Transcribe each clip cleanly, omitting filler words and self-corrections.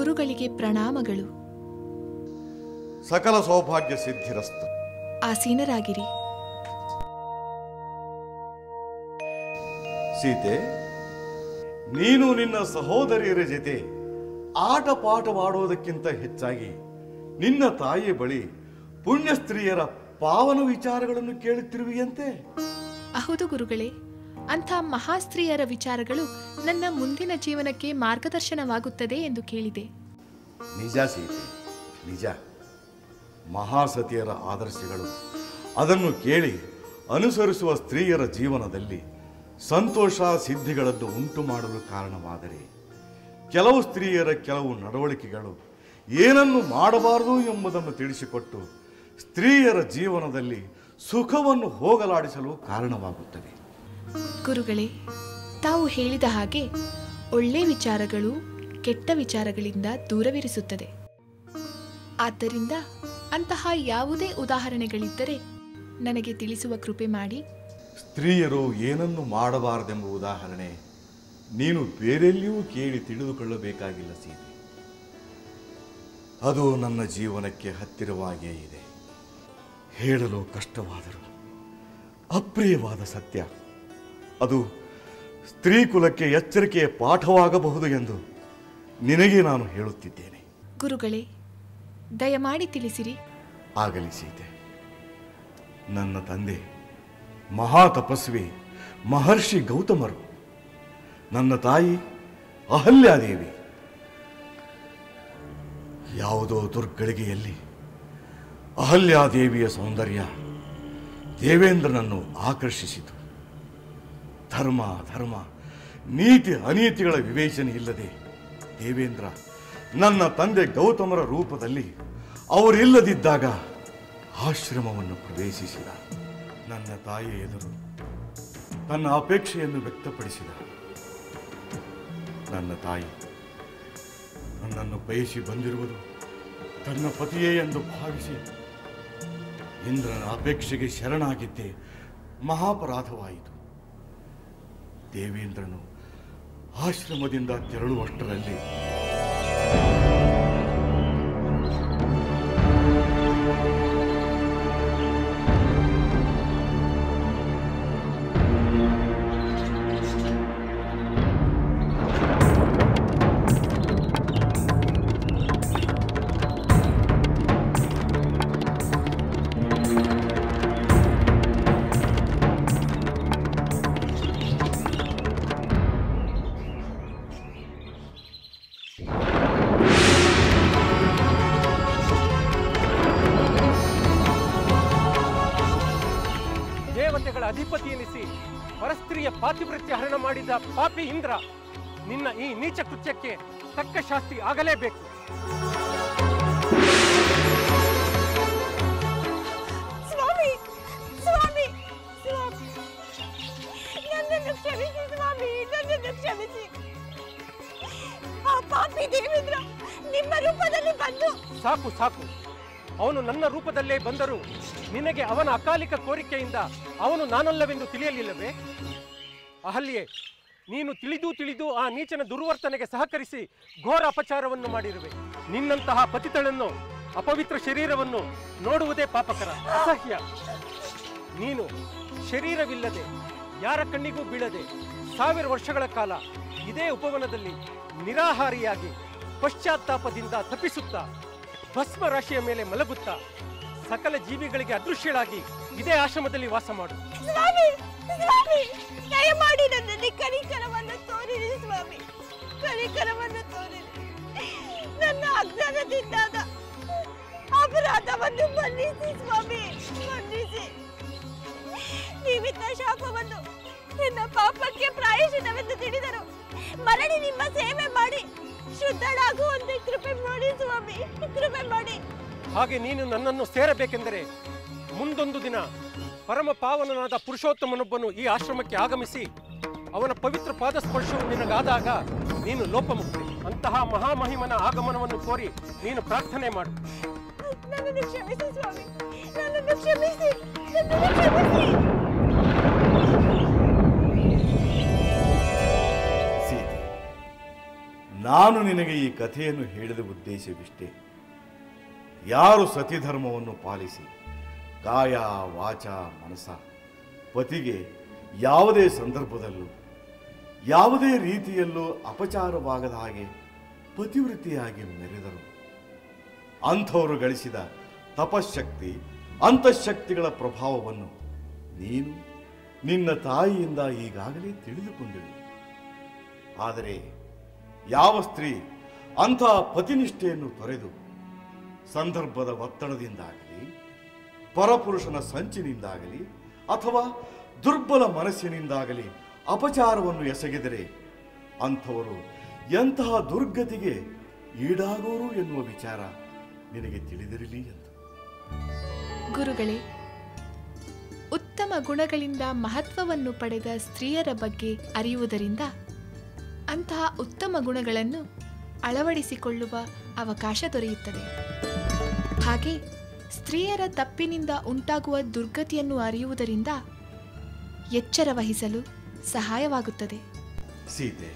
ಗುರುಗಳಿಗೆ ಪ್ರಣಾಮಗಳು. ಸಕಲ ಸೌಭಾಗ್ಯ ಸಿದ್ಧಿರಸ್ತು. ಆಸೀನರಾಗಿರಿ. ಸೀತೆ, ನೀನು ನಿನ್ನ ಸಹೋದರಿಯರ ಜೊತೆ ಆಟ ಪಾಠವಾಡುವುದಕ್ಕಿಂತ ಹೆಚ್ಚಾಗಿ ನಿನ್ನ ತಾಯಿಯ ಬಳಿ ಪುಣ್ಯ ಸ್ತ್ರೀಯರ ಪಾವನ ವಿಚಾರಗಳನ್ನು ಕೇಳುತ್ತಿರುವಿಯಂತೆ. ಹೌದು ಗುರುಗಳೇ, ಅಂಥ ಮಹಾಸ್ತ್ರೀಯರ ವಿಚಾರಗಳು ನನ್ನ ಮುಂದಿನ ಜೀವನಕ್ಕೆ ಮಾರ್ಗದರ್ಶನವಾಗುತ್ತದೆ ಎಂದು ಕೇಳಿದೆ. ನಿಜ ಸೀತೆ, ನಿಜ. ಮಹಾಸತಿಯರ ಆದರ್ಶಗಳು ಅದನ್ನು ಕೇಳಿ ಅನುಸರಿಸುವ ಸ್ತ್ರೀಯರ ಜೀವನದಲ್ಲಿ ಸಂತೋಷ ಸಿದ್ಧಿಗಳನ್ನು ಉಂಟು ಮಾಡಲು ಕಾರಣವಾದರೆ, ಕೆಲವು ಸ್ತ್ರೀಯರ ಕೆಲವು ನಡವಳಿಕೆಗಳು ಏನನ್ನು ಮಾಡಬಾರದು ಎಂಬುದನ್ನು ತಿಳಿಸಿಕೊಟ್ಟು ಸ್ತ್ರೀಯರ ಜೀವನದಲ್ಲಿ ಸುಖವನ್ನು ಹೋಗಲಾಡಿಸಲು ಕಾರಣವಾಗುತ್ತವೆ. ಗುರುಗಳೇ, ತಾವು ಹೇಳಿದ ಹಾಗೆ ಒಳ್ಳೆ ವಿಚಾರಗಳು ಕೆಟ್ಟ ವಿಚಾರಗಳಿಂದ ದೂರವಿರಿಸುತ್ತದೆ. ಆದ್ದರಿಂದ ಅಂತಹ ಯಾವುದೇ ಉದಾಹರಣೆಗಳಿದ್ದರೆ ನನಗೆ ತಿಳಿಸುವ ಕೃಪೆ ಮಾಡಿ. ಸ್ತ್ರೀಯರು ಏನನ್ನು ಮಾಡಬಾರದೆಂಬ ಉದಾಹರಣೆ ನೀನು ಬೇರೆಲ್ಲಿಯೂ ಕೇಳಿ ತಿಳಿದುಕೊಳ್ಳಬೇಕಾಗಿಲ್ಲ ಸೀತೆ. ಅದು ನನ್ನ ಜೀವನಕ್ಕೆ ಹತ್ತಿರವಾಗಿಯೇ ಇದೆ. ಹೇಳಲು ಕಷ್ಟವಾದರೂ ಅಪ್ರಿಯವಾದ ಸತ್ಯ. ಅದು ಸ್ತ್ರೀ ಕುಲಕ್ಕೆ ಎಚ್ಚರಿಕೆಯ ಪಾಠವಾಗಬಹುದು ಎಂದು ನಿನಗೆ ನಾನು ಹೇಳುತ್ತಿದ್ದೇನೆ. ಗುರುಗಳೇ, ದಯಮಾಡಿ ತಿಳಿಸಿರಿ. ಆಗಲಿ ಸೀತೆ. ನನ್ನ ತಂದೆ ಮಹಾ ತಪಸ್ವಿ ಮಹರ್ಷಿ ಗೌತಮರು, ನನ್ನ ತಾಯಿ ಅಹಲ್ಯಾದೇವಿ. ಯಾವುದೋ ದುರ್ಗಳಿಗೆಯಲ್ಲಿ ಅಹಲ್ಯಾದೇವಿಯ ಸೌಂದರ್ಯ ದೇವೇಂದ್ರನನ್ನು ಆಕರ್ಷಿಸಿತು. ಧರ್ಮ ಧರ್ಮ ನೀತಿ ಅನೀತಿಗಳ ವಿವೇಚನೆ ಇಲ್ಲದೆ ದೇವೇಂದ್ರ ನನ್ನ ತಂದೆ ಗೌತಮರ ರೂಪದಲ್ಲಿ ಅವರಿಲ್ಲದಿದ್ದಾಗ ಆಶ್ರಮವನ್ನು ಪ್ರವೇಶಿಸಿದ. ನನ್ನ ತಾಯಿಯ ಎದುರು ತನ್ನ ಅಪೇಕ್ಷೆಯನ್ನು ವ್ಯಕ್ತಪಡಿಸಿದ. ನನ್ನ ತಾಯಿ ನನ್ನನ್ನು ಬಯಸಿ ಬಂದಿರುವುದು ತನ್ನ ಪತಿಯೇ ಎಂದು ಭಾವಿಸಿ ಇಂದ್ರನ ಅಪೇಕ್ಷೆಗೆ ಶರಣಾಗಿದ್ದೇ ಮಹಾಪರಾಧವಾಯಿತು. ದೇವೇಂದ್ರನು ಆಶ್ರಮದಿಂದ ತೆರಳುವಷ್ಟರಲ್ಲಿ ಅಧಿಪತಿ ಎನಿಸಿ ಪರಸ್ತ್ರೀಯ ಪಾತಿವ್ರತ್ಯ ಹರಣ ಮಾಡಿದ ಪಾಪಿ ಇಂದ್ರ, ನಿನ್ನ ಈ ನೀಚ ಕೃತ್ಯಕ್ಕೆ ತಕ್ಕ ಶಾಸ್ತಿ ಆಗಲೇಬೇಕು. ಸ್ವಾಮಿ, ಸ್ವಾಮಿ, ಸ್ವಾಮಿ, ನನ್ನನ್ನು ಕ್ಷಮಿಸಿ ಸ್ವಾಮಿ, ನನ್ನನ್ನು ಕ್ಷಮಿಸಿ. ಆ ಪಾಪಿ ದೇವೇಂದ್ರ ನಿಮ್ಮ ರೂಪದಲ್ಲಿ ಬಂದು. ಸಾಕು ಸಾಕು, ಅವನು ನನ್ನ ರೂಪದಲ್ಲೇ ಬಂದರೂ ನಿನಗೆ ಅವನ ಅಕಾಲಿಕ ಕೋರಿಕೆಯಿಂದ ಅವನು ನಾನಲ್ಲವೆಂದು ತಿಳಿಯಲಿಲ್ಲವೇ? ಅಹಲ್ಯೆ, ನೀನು ತಿಳಿದು ಆ ನೀಚನ ದುರ್ವರ್ತನೆಗೆ ಸಹಕರಿಸಿ ಘೋರ ಅಪಚಾರವನ್ನು ಮಾಡಿರುವೆ. ನಿನ್ನಂತಹ ಪತಿತಳನ್ನು, ಅಪವಿತ್ರ ಶರೀರವನ್ನು ನೋಡುವುದೇ ಪಾಪಕರ, ಅಸಹ್ಯ. ನೀನು ಶರೀರವಿಲ್ಲದೆ ಯಾರ ಕಣ್ಣಿಗೂ ಬೀಳದೆ 1000 ವರ್ಷಗಳ ಕಾಲ ಇದೇ ಉಪವನದಲ್ಲಿ ನಿರಾಹಾರಿಯಾಗಿ ಪಶ್ಚಾತ್ತಾಪದಿಂದ ತಪ್ಪಿಸುತ್ತಾ ಭಸ್ಮ ರಾಶಿಯ ಮೇಲೆ ಮಲಗುತ್ತಾ ಸಕಲ ಜೀವಿಗಳಿಗೆ ಅದೃಶ್ಯಳಾಗಿ ಇದೇ ಆಶ್ರಮದಲ್ಲಿ ವಾಸ ಮಾಡು. ಸ್ವಾಮಿ, ಸ್ವಾಮಿ, ದಯಮಾಡಿ ನನ್ನಲ್ಲಿ ಕನಿಕರವನ್ನು ತೋರಿರಿ ಸ್ವಾಮಿ, ಕನಿಕರವನ್ನು ತೋರಿರಿ. ನನ್ನ ಅಜ್ಞಾನದಿಂದಾದ ಅಪರಾಧವನ್ನು ಮನ್ನಿಸಿ ಸ್ವಾಮಿ, ಮನ್ನಿಸಿ. ನೀವಿದ್ದ ಶಾಪವನ್ನು ನಿನ್ನ ಪಾಪಕ್ಕೆ ಪ್ರಾಯಶ್ಚಿತ್ತವೆಂದು ತಿಳಿದರು ಮರಳಿ ನಿಮ್ಮ ಸೇವೆ ಮಾಡಿ ಶುದ್ಧಳಾಗುವಂತೆ ಕೃಪೆ ಮಾಡಿ ಸ್ವಾಮಿ, ಕೃಪೆ ಮಾಡಿ. ಹಾಗೆ ನೀನು ನನ್ನನ್ನು ಸೇರಬೇಕೆಂದರೆ ಮುಂದೊಂದು ದಿನ ಪರಮ ಪಾವನನಾದ ಪುರುಷೋತ್ತಮನೊಬ್ಬನು ಈ ಆಶ್ರಮಕ್ಕೆ ಆಗಮಿಸಿ ಅವನ ಪವಿತ್ರ ಪಾದಸ್ಪರ್ಶವು ನಿನಗಾದಾಗ ನೀನು ಲೋಪಮುಕ್ತಿ. ಅಂತಹ ಮಹಾಮಹಿಮನ ಆಗಮನವನ್ನು ಕೋರಿ ನೀನು ಪ್ರಾರ್ಥನೆ ಮಾಡು. ನನ್ನನ್ನು ಕ್ಷಮಿಸಿ ಸ್ವಾಮಿ, ನನ್ನನ್ನು ಕ್ಷಮಿಸಿ, ನನ್ನನ್ನು ಕ್ಷಮಿಸಿ. ಸೀತೆ, ನಾ ನಾನು ನಿನಗೆ ಈ ಕಥೆಯನ್ನು ಹೇಳಿದ ಉದ್ದೇಶವಿಷ್ಟೇ. ಯಾರು ಸತಿಧರ್ಮವನ್ನು ಪಾಲಿಸಿ ಕಾಯ ವಾಚ ಮನಸ ಪತಿಗೆ ಯಾವುದೇ ಸಂದರ್ಭದಲ್ಲೂ ಯಾವುದೇ ರೀತಿಯಲ್ಲೂ ಅಪಚಾರವಾಗದ ಹಾಗೆ ಪತಿವೃತ್ತಿಯಾಗಿ ಮೆರೆದರು, ಅಂಥವರು ಗಳಿಸಿದ ತಪಶಕ್ತಿ ಅಂತಃಶಕ್ತಿಗಳ ಪ್ರಭಾವವನ್ನು ನೀನು ನಿನ್ನ ತಾಯಿಯಿಂದ ಈಗಾಗಲೇ ತಿಳಿದುಕೊಂಡಿರು. ಆದರೆ ಯಾವ ಸ್ತ್ರೀ ಅಂಥ ಪತಿನಿಷ್ಠೆಯನ್ನು ತೊರೆದು ಸಂದರ್ಭದ ಒತ್ತಡದಿಂದಾಗಲಿ ಪರಪುರುಷನ ಸಂಚಿನಿಂದಾಗಲಿ ಅಥವಾ ದುರ್ಬಲ ಮನಸ್ಸಿನಿಂದಾಗಲಿ ಅಪಚಾರವನ್ನು ಎಸಗಿದರೆ ಅಂಥವರು ಎಂತಹ ದುರ್ಗತಿಗೆ ಈಡಾಗೋರು ಎನ್ನುವ ವಿಚಾರ ನಿನಗೆ ತಿಳಿದಿರಲಿ ಎಂದು. ಗುರುಗಳೇ, ಉತ್ತಮ ಗುಣಗಳಿಂದ ಮಹತ್ವವನ್ನು ಪಡೆದ ಸ್ತ್ರೀಯರ ಬಗ್ಗೆ ಅರಿಯುವುದರಿಂದ ಅಂತಹ ಉತ್ತಮ ಗುಣಗಳನ್ನು ಅಳವಡಿಸಿಕೊಳ್ಳುವ ಅವಕಾಶ ದೊರೆಯುತ್ತದೆ. ಹಾಗೆ ಸ್ತ್ರೀಯರ ತಪ್ಪಿನಿಂದ ಉಂಟಾಗುವ ದುರ್ಗತಿಯನ್ನು ಅರಿಯುವುದರಿಂದ ಎಚ್ಚರ ವಹಿಸಲು ಸಹಾಯವಾಗುತ್ತದೆ. ಸೀತೆ,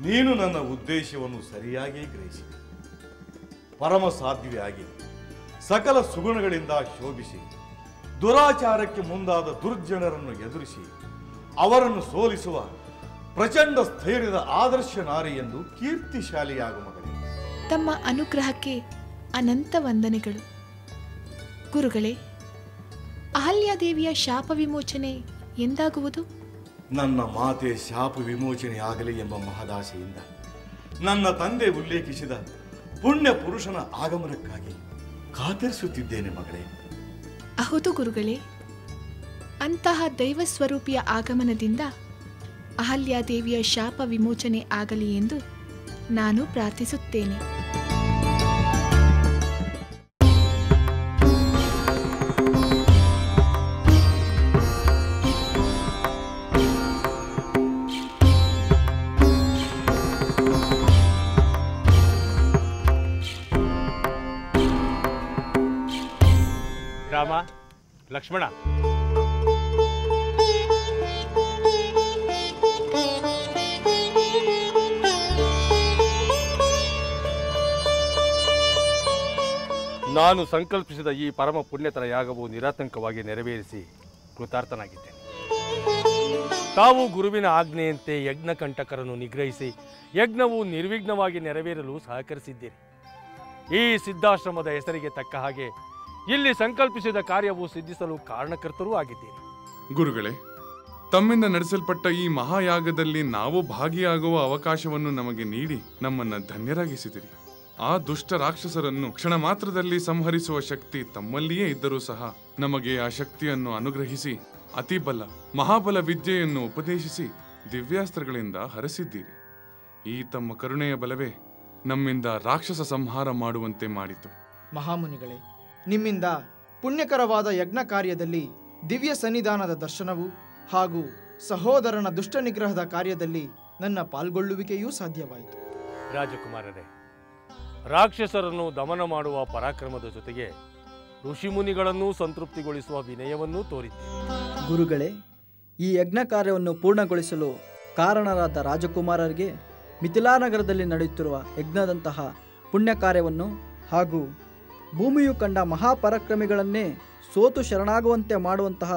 ನೀನು ನನ್ನ ಉದ್ದೇಶವನ್ನು ಸರಿಯಾಗಿ ಗ್ರಹಿಸಿದೆ. ಪರಮ ಸಾಧ್ವಿಯಾಗಿ ಸಕಲ ಸುಗುಣಗಳಿಂದ ಶೋಭಿಸಿ ದುರಾಚಾರಕ್ಕೆ ಮುಂದಾದ ದುರ್ಜನರನ್ನು ಎದುರಿಸಿ ಅವರನ್ನು ಸೋಲಿಸುವ ಪ್ರಚಂಡ ಸ್ಥೈರ್ಯದ ಆದರ್ಶ ನಾರಿ ಎಂದು ಕೀರ್ತಿಶಾಲಿಯಾಗುವ ಮಗಳೇ. ತಮ್ಮ ಅನುಗ್ರಹಕ್ಕೆ ಅನಂತ ವಂದನೆಗಳು. ಗುರುಗಳೇ, ಅಹಲ್ಯಾದೇವಿಯ ಶಾಪ ವಿಮೋಚನೆ ಎಂದಾಗುವುದು? ನನ್ನ ಮಾತೆ ಶಾಪ ವಿಮೋಚನೆಯಾಗಲಿ ಎಂಬ ಮಹದಾಸೆಯಿಂದ ನನ್ನ ತಂದೆ ಉಲ್ಲೇಖಿಸಿದ ಪುಣ್ಯ ಪುರುಷನ ಆಗಮನಕ್ಕಾಗಿ ಕಾತರಿಸುತ್ತಿದ್ದೇನೆ ಮಗಳೇ. ಹೌದು ಗುರುಗಳೇ, ಅಂತಹ ದೈವ ಸ್ವರೂಪಿಯ ಆಗಮನದಿಂದ ಅಹಲ್ಯಾದೇವಿಯ ಶಾಪ ವಿಮೋಚನೆ ಆಗಲಿ ಎಂದು ನಾನು ಪ್ರಾರ್ಥಿಸುತ್ತೇನೆ. ರಾಮ, ಲಕ್ಷ್ಮಣ, ನಾನು ಸಂಕಲ್ಪಿಸಿದ ಈ ಪರಮ ಪುಣ್ಯತರ ಯಾಗವು ನಿರಾತಂಕವಾಗಿ ನೆರವೇರಿಸಿ ಕೃತಾರ್ಥನಾಗಿದ್ದೇನೆ. ತಾವು ಗುರುವಿನ ಆಜ್ಞೆಯಂತೆ ಯಜ್ಞಕಂಟಕರನ್ನು ನಿಗ್ರಹಿಸಿ ಯಜ್ಞವು ನಿರ್ವಿಘ್ನವಾಗಿ ನೆರವೇರಲು ಸಹಕರಿಸಿದ್ದೀರಿ. ಈ ಸಿದ್ಧಾಶ್ರಮದ ಹೆಸರಿಗೆ ತಕ್ಕ ಹಾಗೆ ಇಲ್ಲಿ ಸಂಕಲ್ಪಿಸಿದ ಕಾರ್ಯವು ಸಿದ್ಧಿಸಲು ಕಾರಣಕರ್ತರೂ ಆಗಿದ್ದೀರಿ. ಗುರುಗಳೇ, ತಮ್ಮಿಂದ ನಡೆಸಲ್ಪಟ್ಟ ಈ ಮಹಾಯಾಗದಲ್ಲಿ ನಾವು ಭಾಗಿಯಾಗುವ ಅವಕಾಶವನ್ನು ನಮಗೆ ನೀಡಿ ನಮ್ಮನ್ನ ಧನ್ಯರಾಗಿಸಿದಿರಿ. ಆ ದುಷ್ಟ ರಾಕ್ಷಸರನ್ನು ಕ್ಷಣ ಮಾತ್ರದಲ್ಲಿ ಸಂಹರಿಸುವ ಶಕ್ತಿ ತಮ್ಮಲ್ಲಿಯೇ ಇದ್ದರೂ ಸಹ ನಮಗೆ ಆ ಶಕ್ತಿಯನ್ನು ಅನುಗ್ರಹಿಸಿ ಅತಿಬಲ ಮಹಾಬಲ ವಿದ್ಯೆಯನ್ನು ಉಪದೇಶಿಸಿ ದಿವ್ಯಾಸ್ತ್ರಗಳಿಂದ ಹರಸಿದ್ದೀರಿ. ಈ ತಮ್ಮ ಕರುಣೆಯ ಬಲವೇ ನಮ್ಮಿಂದ ರಾಕ್ಷಸ ಸಂಹಾರ ಮಾಡುವಂತೆ ಮಾಡಿತು. ಮಹಾಮುನಿಗಳೇ, ನಿಮ್ಮಿಂದ ಪುಣ್ಯಕರವಾದ ಯಜ್ಞ ಕಾರ್ಯದಲ್ಲಿ ದಿವ್ಯ ಸನ್ನಿಧಾನದ ದರ್ಶನವು ಹಾಗೂ ಸಹೋದರನ ದುಷ್ಟ ನಿಗ್ರಹದ ಕಾರ್ಯದಲ್ಲಿ ನನ್ನ ಪಾಲ್ಗೊಳ್ಳುವಿಕೆಯೂ ಸಾಧ್ಯವಾಯಿತು. ರಾಜಕುಮಾರರೇ, ರಾಕ್ಷಸರನ್ನು ದಮನ ಮಾಡುವ ಪರಾಕ್ರಮದ ಜೊತೆಗೆ ಋಷಿಮುನಿಗಳನ್ನೂ ಸಂತೃಪ್ತಿಗೊಳಿಸುವ ವಿನಯವನ್ನೂ ತೋರಿದ್ದೀರಿ. ಗುರುಗಳೇ, ಈ ಯಜ್ಞ ಕಾರ್ಯವನ್ನು ಪೂರ್ಣಗೊಳಿಸಲು ಕಾರಣರಾದ ರಾಜಕುಮಾರರಿಗೆ ಮಿಥಿಲಾನಗರದಲ್ಲಿ ನಡೆಯುತ್ತಿರುವ ಯಜ್ಞದಂತಹ ಪುಣ್ಯ ಕಾರ್ಯವನ್ನು ಹಾಗೂ ಭೂಮಿಯು ಕಂಡ ಮಹಾಪರಾಕ್ರಮಿಗಳನ್ನೇ ಸೋತು ಶರಣಾಗುವಂತೆ ಮಾಡುವಂತಹ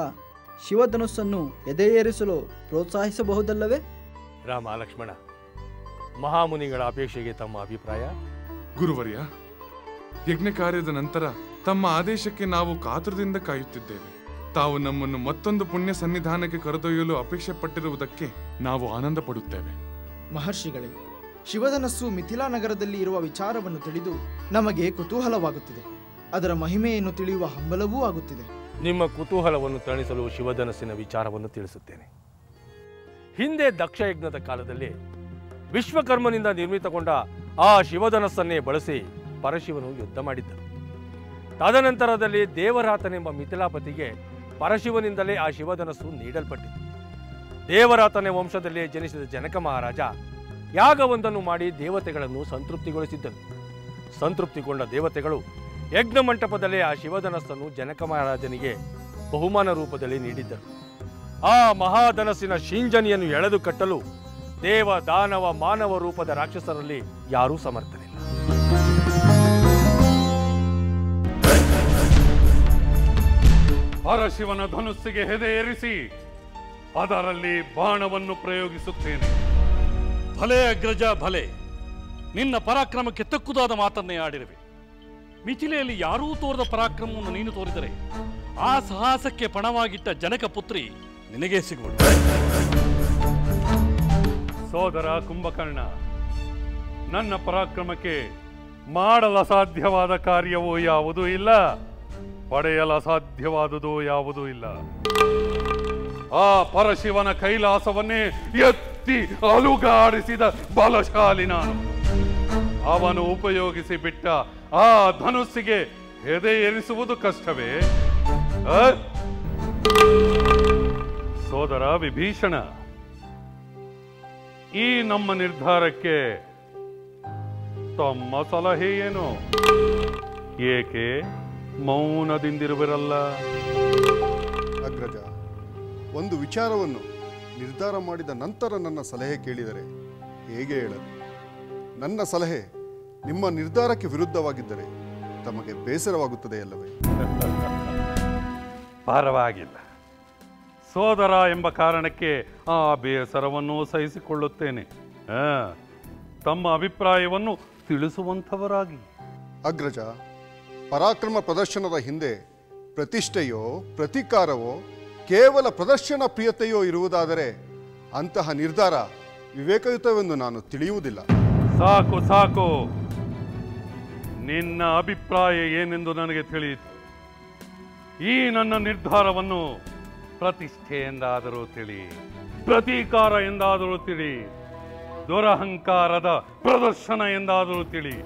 ಶಿವಧನುಸ್ಸನ್ನು ಎದೆಯೇರಿಸಲು ಪ್ರೋತ್ಸಾಹಿಸಬಹುದಲ್ಲವೇ? ರಾಮ, ಲಕ್ಷ್ಮಣ, ಮಹಾಮುನಿಗಳ ಅಪೇಕ್ಷೆಗೆ ತಮ್ಮ ಅಭಿಪ್ರಾಯ? ಗುರುವರ್ಯ, ಯಜ್ಞ ಕಾರ್ಯದ ನಂತರ ತಮ್ಮ ಆದೇಶಕ್ಕೆ ನಾವು ಕಾತುರದಿಂದ ಕಾಯುತ್ತಿದ್ದೇವೆ. ತಾವು ನಮ್ಮನ್ನು ಮತ್ತೊಂದು ಪುಣ್ಯ ಸನ್ನಿಧಾನಕ್ಕೆ ಕರೆದೊಯ್ಯಲು ಅಪೇಕ್ಷೆ ಪಟ್ಟಿರುವುದಕ್ಕೆ ನಾವು ಆನಂದ ಪಡುತ್ತೇವೆ. ಮಹರ್ಷಿಗಳೇ, ಶಿವಧನಸ್ಸು ಮಿಥಿಲಾ ನಗರದಲ್ಲಿ ಇರುವ ವಿಚಾರವನ್ನು ತಿಳಿದು ನಮಗೆ ಕುತೂಹಲವಾಗುತ್ತಿದೆ. ಅದರ ಮಹಿಮೆಯನ್ನು ತಿಳಿಯುವ ಹಂಬಲವೂ ಆಗುತ್ತಿದೆ. ನಿಮ್ಮ ಕುತೂಹಲವನ್ನು ತಣಿಸಲು ಶಿವಧನಸ್ಸಿನ ವಿಚಾರವನ್ನು ತಿಳಿಸುತ್ತೇನೆ. ಹಿಂದೆ ದಕ್ಷಯಜ್ಞದ ಕಾಲದಲ್ಲಿ ವಿಶ್ವಕರ್ಮನಿಂದ ನಿರ್ಮಿತಗೊಂಡ ಆ ಶಿವಧನಸ್ಸನ್ನೇ ಬಳಸಿ ಪರಶಿವನು ಯುದ್ಧ ಮಾಡಿದ್ದರು. ತದನಂತರದಲ್ಲಿ ದೇವರಾತನೆಂಬ ಮಿಥಿಲಾಪತಿಗೆ ಪರಶಿವನಿಂದಲೇ ಆ ಶಿವಧನಸ್ಸು ನೀಡಲ್ಪಟ್ಟಿತು. ದೇವರಾತನ ವಂಶದಲ್ಲಿ ಜನಿಸಿದ ಜನಕ ಮಹಾರಾಜ ಯಾಗವೊಂದನ್ನು ಮಾಡಿ ದೇವತೆಗಳನ್ನು ಸಂತೃಪ್ತಿಗೊಳಿಸಿದ್ದನು. ಸಂತೃಪ್ತಿಗೊಂಡ ದೇವತೆಗಳು ಯಜ್ಞ ಮಂಟಪದಲ್ಲೇ ಆ ಶಿವಧನಸ್ಸನ್ನು ಜನಕ ಮಹಾರಾಜನಿಗೆ ಬಹುಮಾನ ರೂಪದಲ್ಲಿ ನೀಡಿದ್ದರು. ಆ ಮಹಾಧನಸ್ಸಿನ ಶೀಂಜನಿಯನ್ನು ಎಳೆದು ಕಟ್ಟಲು ದೇವ ದಾನವ ಮಾನವ ರೂಪದ ರಾಕ್ಷಸರಲ್ಲಿ ಯಾರೂ ಸಮರ್ಥರಿಲ್ಲ. ಪರಶಿವನ ಧನುಸ್ಸಿಗೆ ಹೆದೆ ಏರಿಸಿ ಅದರಲ್ಲಿ ಬಾಣವನ್ನು ಪ್ರಯೋಗಿಸುತ್ತೇನೆ. ಭಲೆ ಅಗ್ರಜ ಭಲೆ, ನಿನ್ನ ಪರಾಕ್ರಮಕ್ಕೆ ತಕ್ಕುದಾದ ಮಾತನ್ನೇ ಆಡಿರುವೆ. ಮಿಥಿಲೆಯಲ್ಲಿ ಯಾರೂ ತೋರದ ಪರಾಕ್ರಮವನ್ನು ನೀನು ತೋರಿದರೆ ಆ ಸಾಹಸಕ್ಕೆ ಪಣವಾಗಿಟ್ಟ ಜನಕ ಪುತ್ರಿ ನಿನಗೆ ಸಿಗುವಳು. ಸೋದರ ಕುಂಭಕರ್ಣ, ನನ್ನ ಪರಾಕ್ರಮಕ್ಕೆ ಮಾಡಲಸಾಧ್ಯವಾದ ಕಾರ್ಯವೂ ಯಾವುದೂ ಇಲ್ಲ, ಪಡೆಯಲಸಾಧ್ಯವಾದುದೂ ಯಾವುದೂ ಇಲ್ಲ. ಆ ಪರಶಿವನ ಕೈಲಾಸವನ್ನೇ ಎತ್ತಿ ಅಲುಗಾಡಿಸಿದ ಬಲಶಾಲಿ ನಾನು. ಅವನು ಉಪಯೋಗಿಸಿ ಬಿಟ್ಟ ಆ ಧನುಸ್ಸಿಗೆ ಹೆದೆ ಏರಿಸುವುದು ಕಷ್ಟವೇ? ಸೋದರ ವಿಭೀಷಣ, ಈ ನಮ್ಮ ನಿರ್ಧಾರಕ್ಕೆ ತಮ್ಮ ಸಲಹೆ ಏನು? ಏಕೆ ಮೌನದಿಂದಿರುವಿರಲ್ಲ? ಅಗ್ರಜ, ಒಂದು ವಿಚಾರವನ್ನು ನಿರ್ಧಾರ ಮಾಡಿದ ನಂತರ ನನ್ನ ಸಲಹೆ ಕೇಳಿದರೆ ಹೇಗೆ ಹೇಳಲು? ನನ್ನ ಸಲಹೆ ನಿಮ್ಮ ನಿರ್ಧಾರಕ್ಕೆ ವಿರುದ್ಧವಾಗಿದ್ದರೆ ತಮಗೆ ಬೇಸರವಾಗುತ್ತದೆ ಅಲ್ಲವೇ? ಪರವಾಗಿಲ್ಲ, ಸೋದರ ಎಂಬ ಕಾರಣಕ್ಕೆ ಆ ಬೇಸರವನ್ನು ಸಹಿಸಿಕೊಳ್ಳುತ್ತೇನೆ. ತಮ್ಮ ಅಭಿಪ್ರಾಯವನ್ನು ತಿಳಿಸುವಂಥವರಾಗಿ. ಅಗ್ರಜ, ಪರಾಕ್ರಮ ಪ್ರದರ್ಶನದ ಹಿಂದೆ ಪ್ರತಿಷ್ಠೆಯೋ ಪ್ರತೀಕಾರವೋ ಕೇವಲ ಪ್ರದರ್ಶನ ಪ್ರಿಯತೆಯೋ ಇರುವುದಾದರೆ ಅಂತಹ ನಿರ್ಧಾರ ವಿವೇಕಯುತವೆಂದು ನಾನು ತಿಳಿಯುವುದಿಲ್ಲ. ಸಾಕು ಸಾಕು, ನಿನ್ನ ಅಭಿಪ್ರಾಯ ಏನೆಂದು ನನಗೆ ತಿಳಿಯಿತು. ಈ ನನ್ನ ನಿರ್ಧಾರವನ್ನು ಪ್ರತಿಷ್ಠೆ ಎಂದಾದರೂ ತಿಳಿ, ಪ್ರತೀಕಾರ ಎಂದಾದರೂ ತಿಳಿ, ದುರಹಂಕಾರದ ಪ್ರದರ್ಶನ ಎಂದಾದರೂ ತಿಳಿ.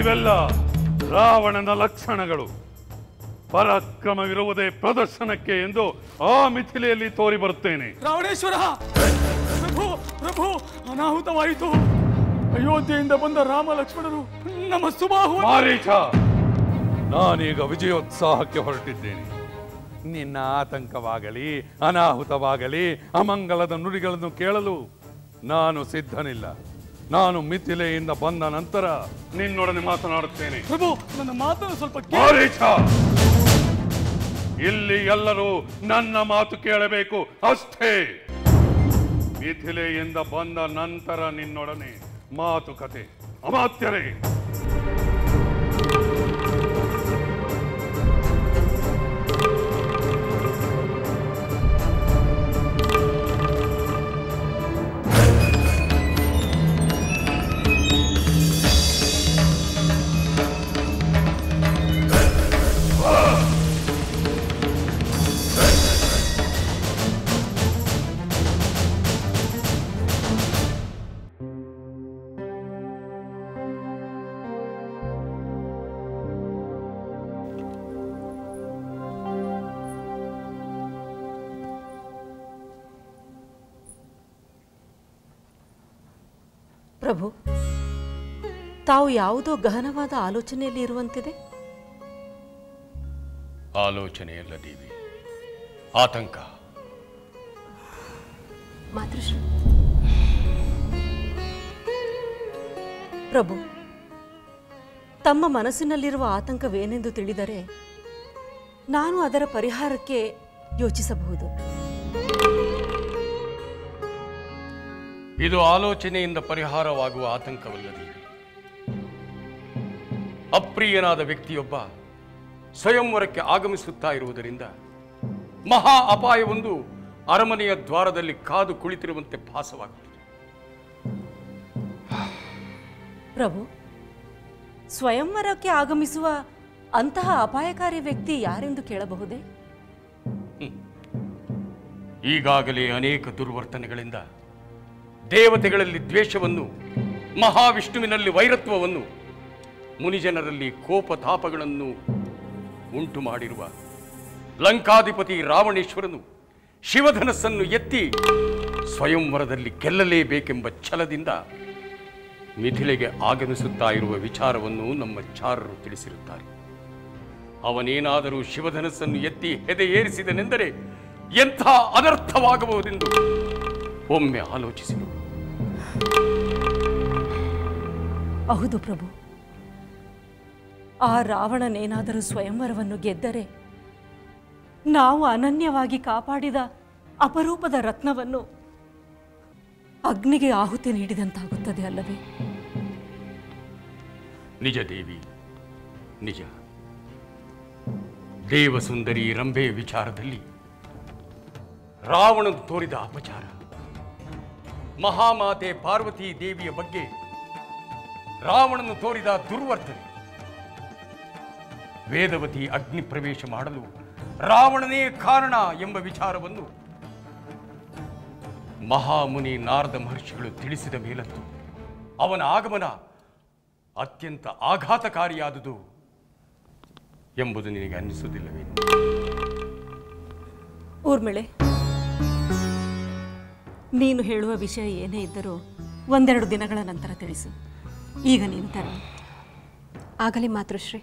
ಇವೆಲ್ಲ ರಾವಣನ ಲಕ್ಷಣಗಳು. ಪರಾಕ್ರಮವಿರುವುದೇ ಪ್ರದರ್ಶನಕ್ಕೆ ಎಂದು ಆ ಮಿಥಿಲೆಯಲ್ಲಿ ತೋರಿ ಬರುತ್ತೇನೆ. ರಾವಣೇಶ್ವರ, ಪ್ರಭು ಪ್ರಭು, ಅನಾಹುತವಾಯಿತು. ಅಯೋಧ್ಯೆಯಿಂದ ಬಂದ ರಾಮ ಲಕ್ಷ್ಮಣರು ನಮ್ಮ ಸುಬಾಹು. ಮಾರೀಚ, ನಾನೀಗ ವಿಜಯೋತ್ಸಾಹಕ್ಕೆ ಹೊರಟಿದ್ದೇನೆ. ನಿನ್ನ ಆತಂಕವಾಗಲಿ ಅನಾಹುತವಾಗಲಿ ಅಮಂಗಲದ ನುಡಿಗಳನ್ನು ಕೇಳಲು ನಾನು ಸಿದ್ಧನಿಲ್ಲ. ನಾನು ಮಿಥಿಲೆಯಿಂದ ಬಂದ ನಂತರ ನಿನ್ನೊಡನೆ ಮಾತನಾಡುತ್ತೇನೆ. ಪ್ರಭು, ನನ್ನ ಮಾತನ್ನು ಸ್ವಲ್ಪ ಮಾರೀಚ, ಇಲ್ಲಿ ಎಲ್ಲರೂ ನನ್ನ ಮಾತು ಕೇಳಬೇಕು ಅಷ್ಟೇ. ಮಿಥಿಲೆಯಿಂದ ಬಂದ ನಂತರ ನಿನ್ನೊಡನೆ ಮಾತುಕತೆ. ಅಮಾತ್ಯರೇ, ಪ್ರಭು, ತಾವು ಯಾವುದೋ ಗಹನವಾದ ಆಲೋಚನೆಯಲ್ಲಿ ಇರುವಂತಿದೆ. ಆಲೋಚನೆಯಲ್ಲ ದೇವಿ, ಆತಂಕ. ಮಾತೃಶ್ರೀ, ಪ್ರಭು, ತಮ್ಮ ಮನಸ್ಸಿನಲ್ಲಿರುವ ಆತಂಕವೇನೆಂದು ತಿಳಿದರೆ ನಾನು ಅದರ ಪರಿಹಾರಕ್ಕೆ ಯೋಚಿಸಬಹುದು. ಇದು ಆಲೋಚನೆಯಿಂದ ಪರಿಹಾರವಾಗುವ ಆತಂಕವಲ್ಲ ದೇವಿ. ಅಪ್ರಿಯನಾದ ವ್ಯಕ್ತಿಯೊಬ್ಬ ಸ್ವಯಂವರಕ್ಕೆ ಆಗಮಿಸುತ್ತಾ ಇರುವುದರಿಂದ ಮಹಾ ಅಪಾಯವೊಂದು ಅರಮನೆಯ ದ್ವಾರದಲ್ಲಿ ಕಾದು ಕುಳಿತಿರುವಂತೆ ಭಾಸವಾಗುತ್ತದೆ. ಪ್ರಭು, ಸ್ವಯಂವರಕ್ಕೆ ಆಗಮಿಸುವ ಅಂತಹ ಅಪಾಯಕಾರಿ ವ್ಯಕ್ತಿ ಯಾರೆಂದು ಕೇಳಬಹುದೇ? ಈಗಾಗಲೇ ಅನೇಕ ದುರ್ವರ್ತನೆಗಳಿಂದ ದೇವತೆಗಳಲ್ಲಿ ದ್ವೇಷವನ್ನು, ಮಹಾವಿಷ್ಣುವಿನಲ್ಲಿ ವೈರತ್ವವನ್ನು, ಮುನಿಜನರಲ್ಲಿ ಕೋಪತಾಪಗಳನ್ನು ಉಂಟು ಮಾಡಿರುವ ಲಂಕಾಧಿಪತಿ ರಾವಣೇಶ್ವರನು ಶಿವಧನಸ್ಸನ್ನು ಎತ್ತಿ ಸ್ವಯಂವರದಲ್ಲಿ ಗೆಲ್ಲಲೇಬೇಕೆಂಬ ಛಲದಿಂದ ಮಿಥಿಲೆಗೆ ಆಗಮಿಸುತ್ತಾ ಇರುವ ವಿಚಾರವನ್ನು ನಮ್ಮ ಚಾರರು ತಿಳಿಸಿರುತ್ತಾರೆ. ಅವನೇನಾದರೂ ಶಿವಧನಸ್ಸನ್ನು ಎತ್ತಿ ಹೆದೆ ಏರಿಸಿದನೆಂದರೆ ಎಂಥ ಅನರ್ಥವಾಗಬಹುದೆಂದು ಒಮ್ಮೆ ಆಲೋಚಿಸಿ ನೋಡು. ಹೌದು ಪ್ರಭು, ಆ ರಾವಣನೇನಾದರೂ ಸ್ವಯಂವರವನ್ನು ಗೆದ್ದರೆ ನಾವು ಅನನ್ಯವಾಗಿ ಕಾಪಾಡಿದ ಅಪರೂಪದ ರತ್ನವನ್ನು ಅಗ್ನಿಗೆ ಆಹುತಿ ನೀಡಿದಂತಾಗುತ್ತದೆ ಅಲ್ಲವೇ? ನಿಜ ದೇವಿ, ನಿಜ. ದೇವಸುಂದರಿ ರಂಭೆ ವಿಚಾರದಲ್ಲಿ ರಾವಣನು ತೋರಿದ ಅಪಚಾರ, ಮಹಾಮಾತೆ ಪಾರ್ವತಿ ದೇವಿಯ ಬಗ್ಗೆ ರಾವಣನು ತೋರಿದ ದುರ್ವರ್ತನೆ, ವೇದವತಿ ಅಗ್ನಿ ಪ್ರವೇಶ ಮಾಡಲು ರಾವಣನೇ ಕಾರಣ ಎಂಬ ವಿಚಾರವನ್ನು ಮಹಾಮುನಿ ನಾರದ ಮಹರ್ಷಿಗಳು ತಿಳಿಸಿದ ಮೇಲಂತೂ ಅವನ ಆಗಮನ ಅತ್ಯಂತ ಆಘಾತಕಾರಿಯಾದುದು ಎಂಬುದು ನಿನಗೆ ಅನ್ನಿಸುವುದಿಲ್ಲವೇ? ಊರ್ಮಿಳೆ, ನೀನು ಹೇಳುವ ವಿಷಯ ಏನೇ ಇದ್ದರೂ ಒಂದೆರಡು ದಿನಗಳ ನಂತರ ತಿಳಿಸು. ಈಗ ನೀನು ತರಲಿ. ಆಗಲಿ ಮಾತೃಶ್ರೀ.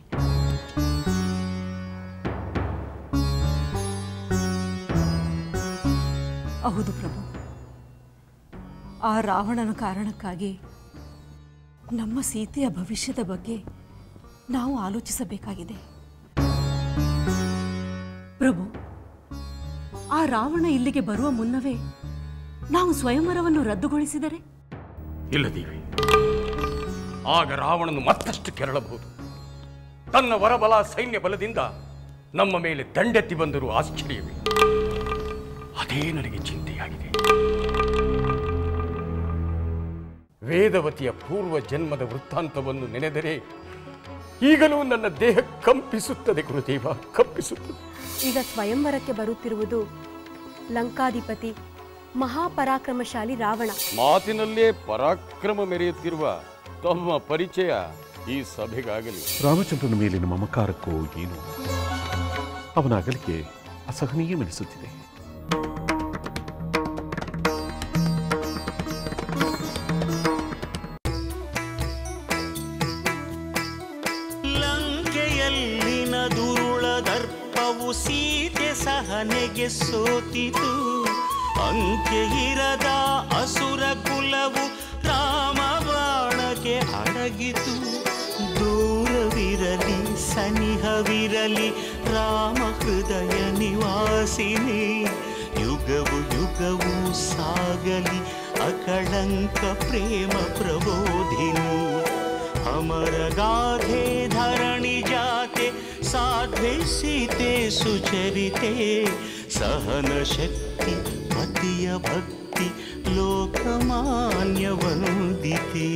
ಹೌದು ಪ್ರಭು, ಆ ರಾವಣನ ಕಾರಣಕ್ಕಾಗಿ ನಮ್ಮ ಸೀತೆಯ ಭವಿಷ್ಯದ ಬಗ್ಗೆ ನಾವು ಆಲೋಚಿಸಬೇಕಾಗಿದೆ. ಪ್ರಭು, ಆ ರಾವಣ ಇಲ್ಲಿಗೆ ಬರುವ ಮುನ್ನವೇ ನಾವು ಸ್ವಯಂವರವನ್ನು ರದ್ದುಗೊಳಿಸಿದರೆ? ಇಲ್ಲ ದೇವಿ, ಆಗ ರಾವಣನು ಮತ್ತಷ್ಟು ಕೆರಳಬಹುದು. ತನ್ನ ವರಬಲ ಸೈನ್ಯ ಬಲದಿಂದ ನಮ್ಮ ಮೇಲೆ ದಂಡೆತ್ತಿ ಬಂದರೂ ಆಶ್ಚರ್ಯವೇ. ಅದೇ ನನಗೆ ಚಿಂತೆಯಾಗಿದೆ. ವೇದವತಿಯ ಪೂರ್ವ ಜನ್ಮದ ವೃತ್ತಾಂತವನ್ನು ನೆನೆದರೆ ಈಗಲೂ ನನ್ನ ದೇಹ ಕಂಪಿಸುತ್ತದೆ ಗುರುದೇವ, ಕಂಪಿಸುತ್ತದೆ. ಈಗ ಸ್ವಯಂವರಕ್ಕೆ ಬರುತ್ತಿರುವುದು ಲಂಕಾಧಿಪತಿ ಮಹಾಪರಾಕ್ರಮಶಾಲಿ ರಾವಣ. ಮಾತಿನಲ್ಲೇ ಪರಾಕ್ರಮ ಮೆರೆಯುತ್ತಿರುವ ತಮ್ಮ ಪರಿಚಯ ಈ ಸಭೆಗಾಗಲಿ. ರಾಮಚಂದ್ರನ ಮೇಲಿನ ಮಮಕಾರಕ್ಕೋ ಏನು, ಅವನ ಅಗಲಿಕೆ ಅಸಹನೀಯವೆನಿಸುತ್ತಿದೆ. ಲಂಕೆಯಲ್ಲಿನ ದುರುಳ ದರ್ಪವು ಸೀತೆ ಸಹನೆಗೆ ಸೋತಿತು. ಅಂಕೆ ಇರದ ಅಸುರ ಕುಲವು ರಾಮ ಬಾಣಕ್ಕೆ ಅಡಗಿತು. ದೂರವಿರಲಿ ಸನಿಹವಿರಲಿ ರಾಮ ಹೃದಯ ನಿವಾಸಿನಿ. ಯುಗವು ಯುಗವು ಸಾಗಲಿ ಅಕಳಂಕ ಪ್ರೇಮ ಪ್ರಬೋಧಿನಿ. ಅಮರ ಗಾಧೆ ಧರಣಿ ಜಾತೆ ಸಾಧ್ವೆ ಸೀತೆ ಸುಚರಿತೆ. ಸಹನ ಶಕ್ತಿ ಪತಿಯ ಭಕ್ತಿ ಲೋಕಮಾನ್ಯ ವಂದಿತೆ.